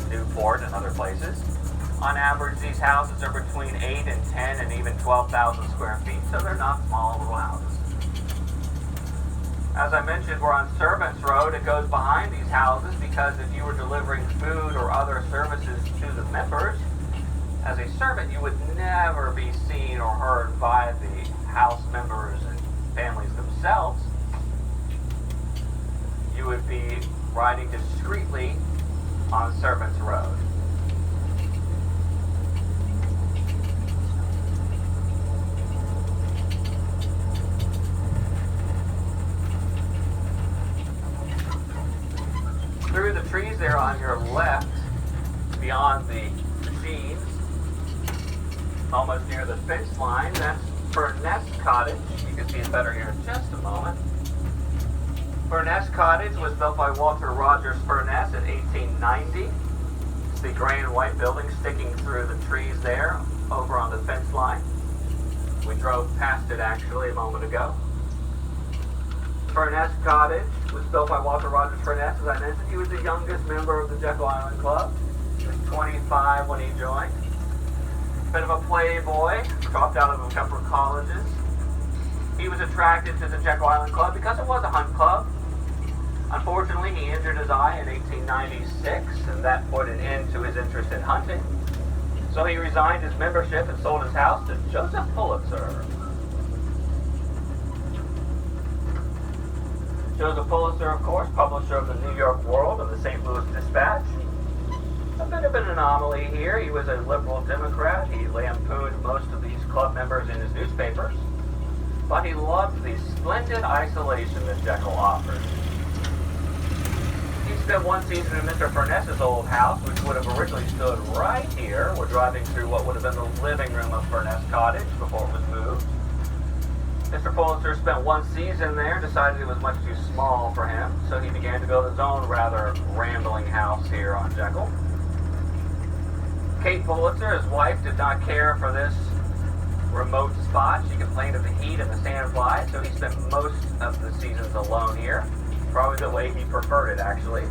Newport, and other places. On average, these houses are between 8 and 10 and even 12,000 square feet, so they're not small little houses. As I mentioned, we're on Servants Road. It goes behind these houses because if you were delivering food or other services to the members, as a servant, you would never be seen or heard by the house members and families themselves. You would be riding discreetly on Servants Road. Through the trees there on your left, beyond the machines, almost near the fence line, that's Furness Cottage. You can see it better here in just a moment. Furness Cottage was built by Walter Rogers Furness in 1890. It's the gray and white building sticking through the trees there over on the fence line. We drove past it actually a moment ago. Furness Cottage was built by Walter Rogers Furness, as I mentioned. He was the youngest member of the Jekyll Island Club. He was 25 when he joined. Bit of a playboy, dropped out of a couple of colleges. He was attracted to the Jekyll Island Club because it was a hunt club. Unfortunately, he injured his eye in 1896, and that put an end to his interest in hunting. So he resigned his membership and sold his house to Joseph Pulitzer. Joseph Pulitzer, of course, publisher of the New York World and the St. Louis Dispatch. A bit of an anomaly here. He was a liberal Democrat. He lampooned most of these club members in his newspapers. But he loved the splendid isolation that Jekyll offered. He spent one season in Mr. Furness's old house, which would have originally stood right here. We're driving through what would have been the living room of Furness Cottage before it was moved. Mr. Pulitzer spent one season there, decided it was much too small for him, so he began to build his own rather rambling house here on Jekyll. Kate Pulitzer, his wife, did not care for this remote spot. She complained of the heat and the sandflies, so he spent most of the seasons alone here. Probably the way he preferred it, actually.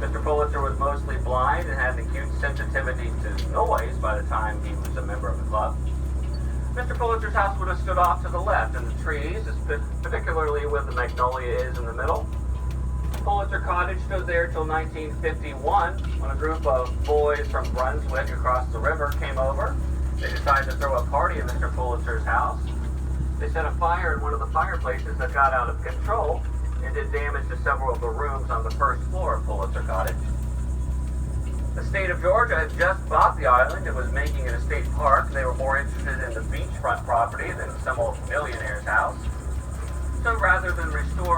Mr. Pulitzer was mostly blind and had an acute sensitivity to noise by the time he was a member of the club. Mr. Pulitzer's house would have stood off to the left in the trees, particularly where the magnolia is in the middle. Pulitzer Cottage stood there till 1951, when a group of boys from Brunswick across the river came over. They decided to throw a party at Mr. Pulitzer's house. They set a fire in one of the fireplaces that got out of control and did damage to several of the rooms on the first floor of Pulitzer Cottage. The state of Georgia had just bought the island and was making it a state park. They were more interested in the beachfront property than some old millionaire's house. So rather than restore